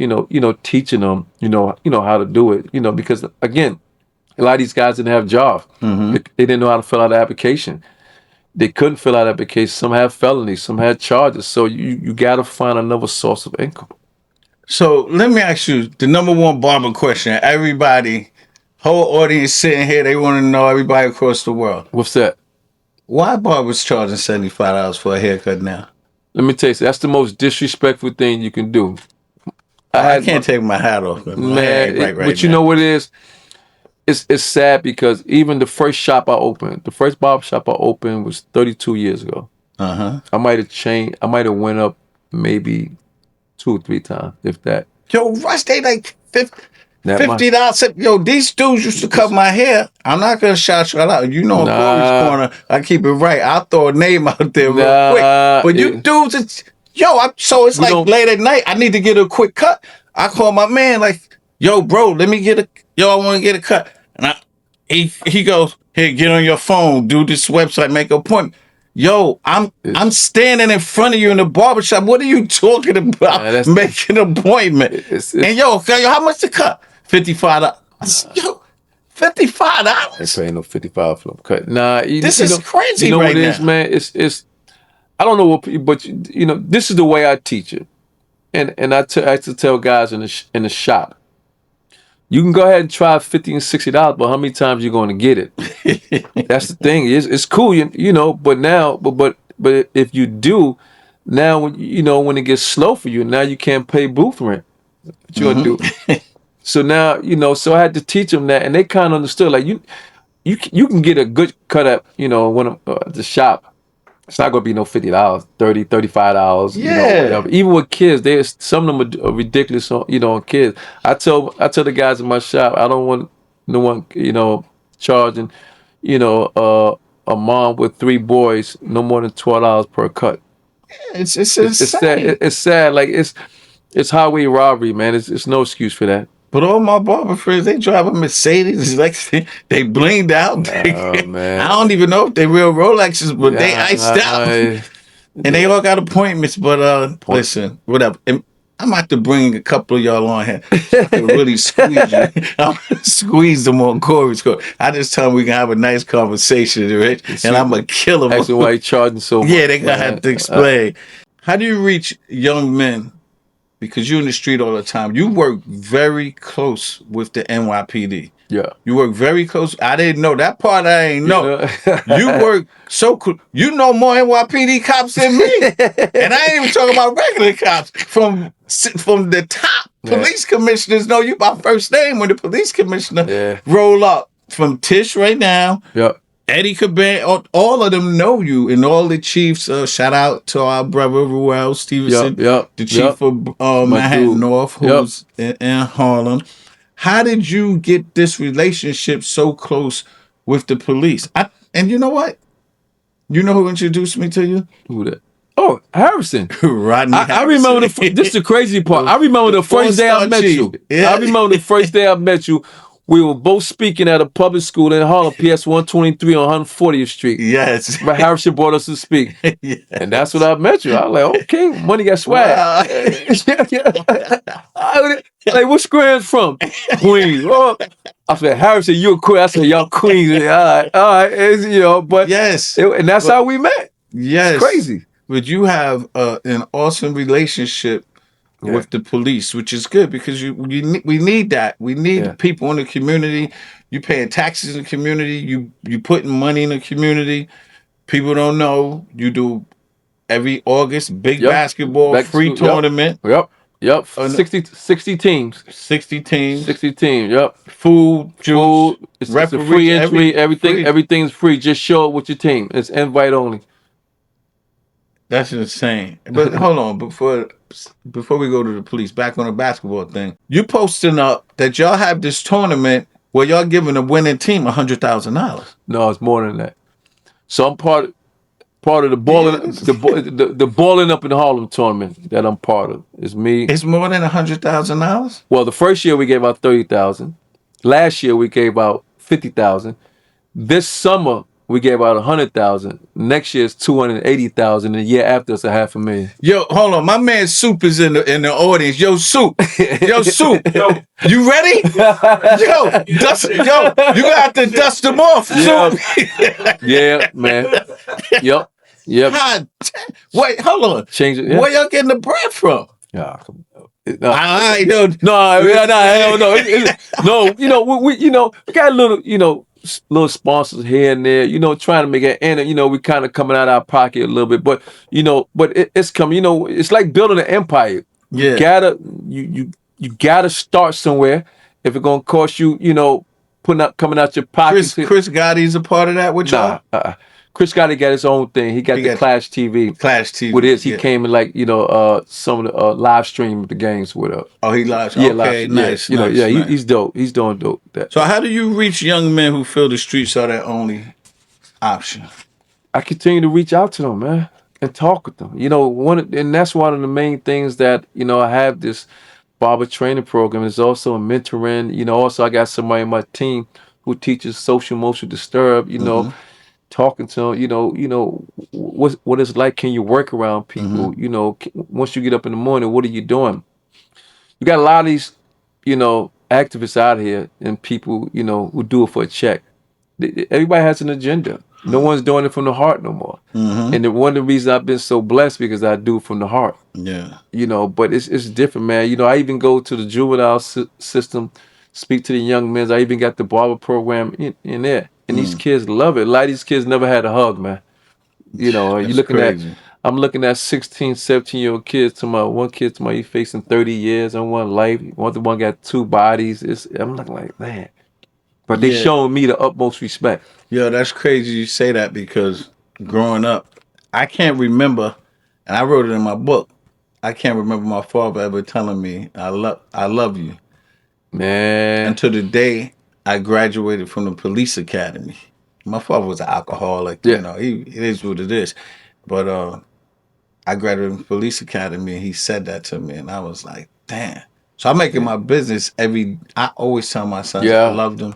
teaching them, how to do it. Because again, a lot of these guys didn't have jobs. They didn't know how to fill out an application. They couldn't fill out applications. Some had felonies. Some had charges. So you got to find another source of income. So let me ask you the number one barber question. Everybody, whole audience sitting here, they want to know, everybody across the world. What's that? Why barbers charging $75 for a haircut now? Let me tell you, that's the most disrespectful thing you can do. I can't take my hat off, man. But you know what it is? It's sad, because even the first shop I opened, the first barber shop I opened was 32 years ago. I might have changed. I might have went up maybe 2 or 3 times, if that. Yo, Russ, they like $50. Yo, these dudes used to cut my hair. I'm not gonna shout you out. In Corey's Corner, I keep it right. I'll throw a name out there real quick. But you dudes, it's like late at night. I need to get a quick cut. I call my man like, yo, bro, I want to get a cut. And he goes, here, get on your phone, do this website, make an appointment. Yo, I'm standing in front of you in the barbershop. What are you talking about? Making an appointment. And yo, how much to cut? $55. Yo, $55. Ain't paying no $55 for a cut. Nah, this is crazy. You know right what it is, man? It's I don't know what, but this is the way I teach it, and I like to tell guys in the shop, you can go ahead and try $50 and $60, but how many times you going to get it? That's the thing. It's cool, but now, but if you do, now when it gets slow for you, now you can't pay booth rent. What you gonna do? So now so I had to teach them that, and they kind of understood. Like you can get a good cut at when the shop. It's not gonna be no $50, $30, $35. Whatever. Even with kids, some of them are ridiculous. On kids. I tell the guys in my shop, I don't want no one charging a mom with 3 boys no more than $12 per cut. It's sad. It's sad. Like it's highway robbery, man. It's no excuse for that. But all my barber friends, they drive a Mercedes. Like they blinged out. Oh, man. I don't even know if they real Rolexes, but they iced out. And they all got appointments. But listen, whatever. And I'm about to bring a couple of y'all on here. I can really squeeze you. I'm gonna squeeze them on Corey's Corner. I just tell them we can have a nice conversation, right? And I'm gonna kill them. Actually, why you charging so much? Yeah, they gonna have to explain. How do you reach young men? Because you're in the street all the time. You work very close with the NYPD. Yeah. You work very close. I didn't know. That part I ain't know. You work so cool. You know more NYPD cops than me. And I ain't even talking about regular cops. From the top, police commissioners know you by first name when the police commissioner roll up. From Tish right now. Yeah. Eddie Caban, all of them know you, and all the chiefs. Shout out to our brother Ruel Stevenson, the chief of Manhattan North, who's in Harlem. How did you get this relationship so close with the police? And you know what? You know who introduced me to you? Who that? Oh, Harrison. Rodney Harrison. I remember this is the crazy part. I remember the first day I met you. I remember the first day I met you. We were both speaking at a public school in Harlem, PS 123 on 140th Street. Yes. But Harrison brought us to speak. And that's what I met you. I was like, okay, money got swag. Like, what square's from? Queens. Oh. I said, Harrison, you a queen. I said, y'all queens. All right. But yes. And that's how we met. Yes. It's crazy. but you have an awesome relationship with the police, which is good because we need that. We need people in the community. You paying taxes in the community. You putting money in the community. People don't know you do every August big basketball free tournament. Yep. 60 teams. 60 teams. 60 teams. Yep. Food, juice, It's a free entry. Everything's free. Just show up with your team. It's invite only. That's insane. But hold on, before we go to the police, back on the basketball thing, you posting up that y'all have this tournament where y'all giving the winning team $100,000. No, it's more than that. So I'm part of the balling, the balling up in Harlem tournament that I'm part of. Is me. It's more than $100,000. Well, the first year we gave out 30,000. Last year we gave out 50,000. This summer we gave out 100,000. Next year it's 280,000. And the year after it's $500,000. Yo, hold on. My man Soup is in the audience. Yo, Soup. Yo, Soup. Yo, you ready? Yo, you got to dust them off, Soup. Yeah, man. Yep. God, wait, hold on. Change it. Where y'all getting the bread from? Yeah. I don't. No, hell no. We got a little sponsors here and there, trying to make it, and we kind of coming out of our pocket a little bit, but it's coming. It's like building an empire. Yeah, you gotta start somewhere. If it's gonna cost you, coming out your pocket. Chris Gotti's a part of that with y'all. Chris Gotti got his own thing. He got the Clash TV. Clash TV. With his, he came and some of the live stream the games with us. Oh, he live. Yeah, okay, nice. Nice. He's dope. He's doing dope. So how do you reach young men who feel the streets are their only option? I continue to reach out to them, man, and talk with them. And that's one of the main things that I have this barber training program. It's also a mentoring. Also I got somebody in my team who teaches social emotional disturb. Talking to them, what it's like. Can you work around people? Once you get up in the morning, what are you doing? You got a lot of these, activists out here and people, who do it for a check. Everybody has an agenda. No one's doing it from the heart no more. And one of the reasons I've been so blessed because I do it from the heart. Yeah. But it's different, man. I even go to the juvenile system, speak to the young men. I even got the barber program in there. And these kids love it. A lot of these kids never had a hug, man. I'm looking at 16, 17-year-old kids to one kid to you facing 30 years on one life. One got 2 bodies. I'm looking like, man. But they showing me the utmost respect. Yo, that's crazy you say that because growing up, I can't remember, and I wrote it in my book, I can't remember my father ever telling me, I love you. Man. Until the day I graduated from the police academy. My father was an alcoholic, it is what it is. But I graduated from the police academy and he said that to me and I was like, damn. So I make it my business I always tell my sons I love them.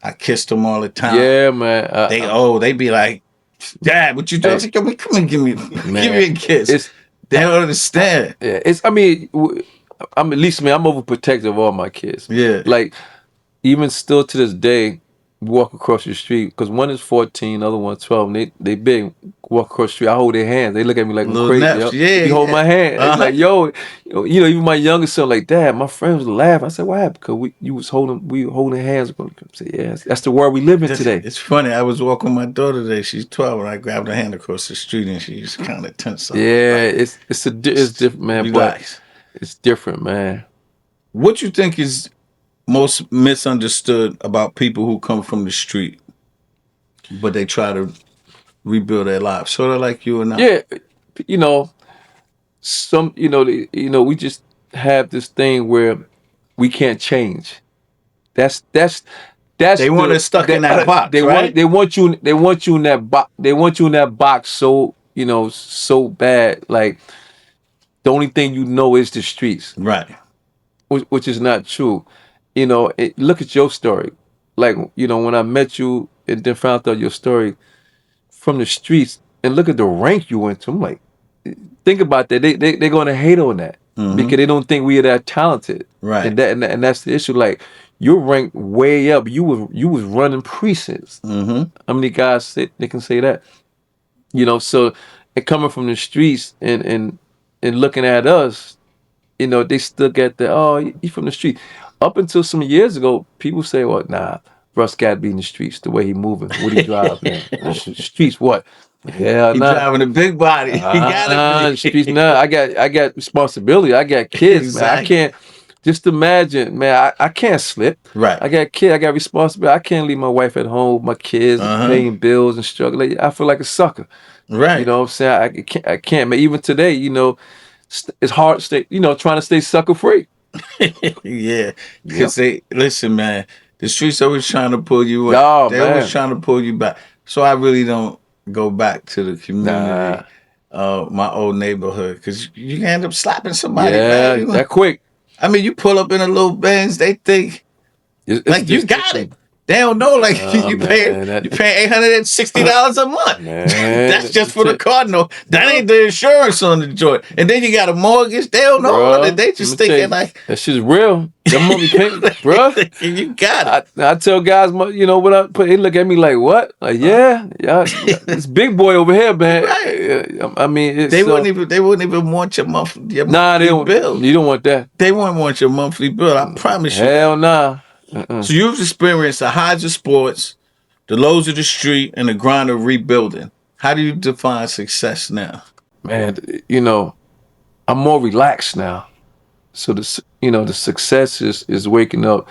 I kiss them all the time. Yeah, man. They be like, Dad, what you doing? I said, yo, come and give me a kiss. They don't understand. Yeah, I'm at least, man, I'm overprotective of all my kids. Yeah. Like, even still to this day, walk across the street, because one is 14, the other one's 12, and they big, walk across the street, I hold their hands. They look at me like I'm crazy. You hold my hand. It's like, yo, even my youngest son, like, Dad, my friends laugh. I said, what happened? Because we were holding hands. I said, yeah, that's the world we live in today. It's funny. I was walking my daughter today. She's 12, and I grabbed her hand across the street, and she just kind of tense up. Yeah, it's different, man. Relax. But it's different, man. What you think is most misunderstood about people who come from the street, but they try to rebuild their lives, sort of like you and I? Yeah, we just have this thing where we can't change. That's they want us stuck in that box, right? They want you in that box. They want you in that box so so bad. Like the only thing is the streets, right? Which is not true. Look at your story. Like, when I met you and then found out your story from the streets, and look at the rank you went to. I'm like, think about that. They're going to hate on that because they don't think we are that talented. Right. And that's the issue. Like, you're ranked way up. You was running precincts. How many guys they can say that? So and coming from the streets and looking at us, you know, they still get the, oh, you from the street. Up until some years ago, people say, well, nah, Russ got to be in the streets, the way he moving, what he driving. Streets, what? Hell He nah. driving a big body. He gotta be. Streets, nah. I got responsibility. I got kids, Exactly. man. I can't, just imagine, man, I can't slip. Right. I got kids, I got responsibility. I can't leave my wife at home with my kids, paying bills and struggling. I feel like a sucker. Right. You know what I'm saying? I can't. Man, even today, you know, it's hard to stay, you know, trying to stay sucker free. Yeah. Because listen, man, the streets always trying to pull you in. Oh, They man. always trying to pull you back. So I really don't go back to the community, my old neighborhood, because you can end up slapping somebody. Yeah, man. that quick. I mean, you pull up in a little Benz, they think like you got it. They don't know, like you paying $860 a month. Man, That's just for the car. No, that ain't the insurance on the joint. And then you got a mortgage. They don't know. Bruh, They just thinking like that shit's real. That money payment, bro. You got it. I tell guys, you know what I put. They look at me like, what? Like, yeah, this big boy over here, man. Right. I mean, it's, They wouldn't even want your monthly they don't, bill. You don't want that. They wouldn't want your monthly bill. I promise you. Hell nah. So you've experienced the highs of sports, the lows of the street, and the grind of rebuilding. How do you define success now? Man, you know, I'm more relaxed now. So the success is waking up,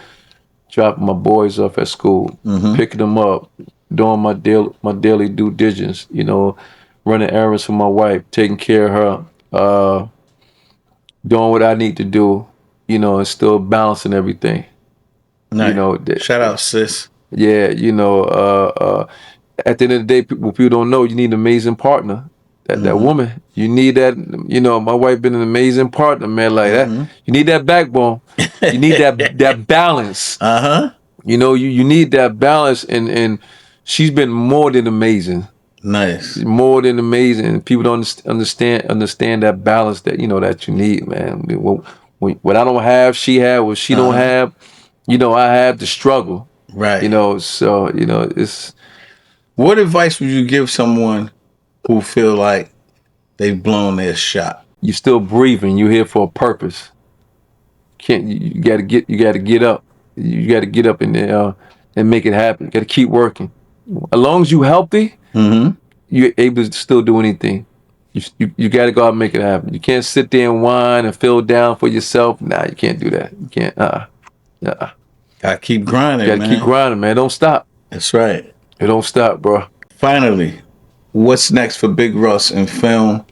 dropping my boys off at school, picking them up, doing my daily due diligence, you know, running errands for my wife, taking care of her, doing what I need to do, you know, and still balancing everything. Nice. You know, shout out, sis. Yeah, you know, at the end of the day, what people don't know, you need an amazing partner. That woman, you need that. You know, my wife been an amazing partner, man. Like that, you need that backbone. You need that balance. You know, you need that balance, and she's been more than amazing. Nice, more than amazing. And people don't understand that balance that you know that you need, man. What I don't have, she had. What she don't have. You know, I have the struggle. Right. You know, so, you know, it's... What advice would you give someone who feel like they've blown their shot? You're still breathing. You're here for a purpose. You gotta get up. You gotta get up and make it happen. You gotta keep working. As long as you're healthy, you're able to still do anything. You gotta go out and make it happen. You can't sit there and whine and feel down for yourself. Nah, you can't do that. You can't, Gotta keep grinding, man. Gotta keep grinding, man. Don't stop. That's right. It don't stop, bro. Finally, what's next for Big Russ in film,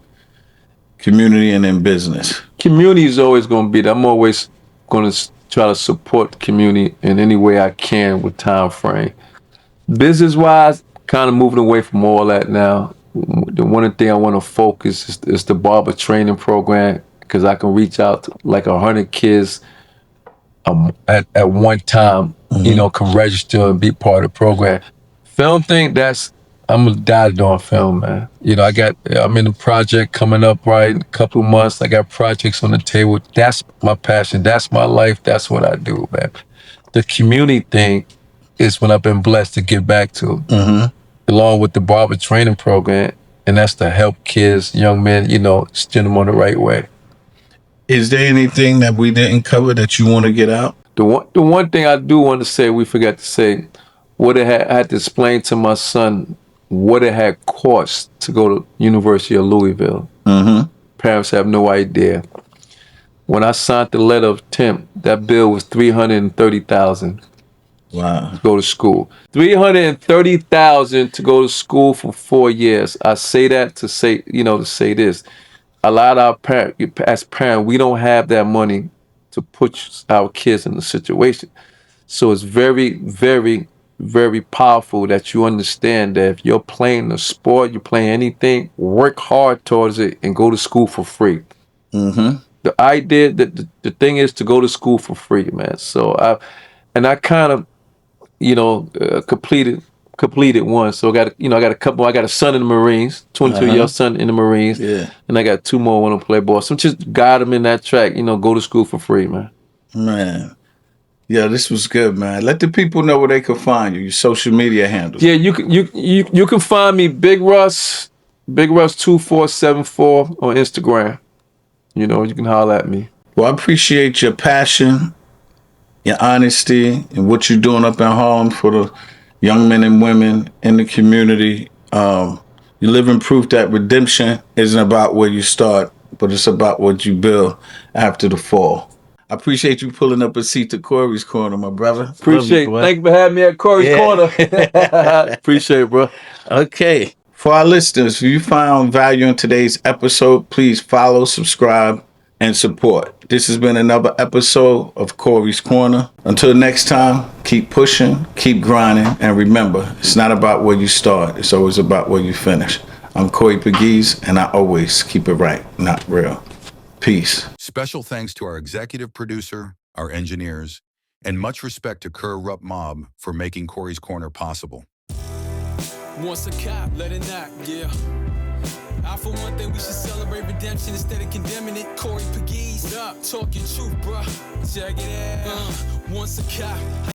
community, and in business? Community is always going to be there. I'm always going to try to support the community in any way I can with time frame. Business-wise, kind of moving away from all that now. The one thing I want to focus is the barber training program, because I can reach out to like 100 kids at one time, you know, can register and be part of the program. Film thing, I'm gonna die doing film, man. You know, I'm in a project coming up right in a couple of months. I got projects on the table. That's my passion. That's my life. That's what I do, man. The community thing is what I've been blessed to give back to, along with the barber training program, and that's to help kids, young men, you know, steer them on the right way. Is there anything that we didn't cover that you want to get out? The one thing I do want to say, we forgot to say, I had to explain to my son what it had cost to go to University of Louisville. Parents have no idea. When I signed the letter of intent, that bill was $330,000. Wow. To go to school. $330,000 to go to school for 4 years. I say that to say this. A lot of our parents, as parents, we don't have that money to put our kids in the situation. So it's very, very, very powerful that you understand that if you're playing a sport, you're playing anything, work hard towards it and go to school for free. The idea that the thing is to go to school for free, man. So I kind of, you know, completed one. So I got a couple. I got a son in the Marines, 22-year-old son in the Marines, and I got 2 more want to play ball. So just guide them in that track. You know, go to school for free, man. Man, yeah, this was good, man. Let the people know where they can find you. Your social media handles. Yeah, you can find me Big Russ, Big Russ 2474 on Instagram. You know, you can holler at me. Well, I appreciate your passion, your honesty, and what you're doing up in Harlem for the young men and women in the community. You're living proof that redemption isn't about where you start, but it's about what you build after the fall. I appreciate you pulling up a seat to Corey's Corner, my brother. Appreciate it. Thank you for having me at Corey's Corner. Appreciate it, bro. Okay. For our listeners, if you found value in today's episode, please follow, subscribe, and support. This has been another episode of Corey's Corner. Until next time, keep pushing, keep grinding, and remember, it's not about where you start, it's always about where you finish. I'm Corey Pegues, and I always keep it right, not real. Peace. Special thanks to our executive producer, our engineers, and much respect to Kerr Rupp Mob for making Corey's Corner possible. Once a cop, let it knock, yeah. I for one thing we should celebrate redemption instead of condemning it. Corey Pegues, what up? Talking truth, bruh. Check it out. Once a cop.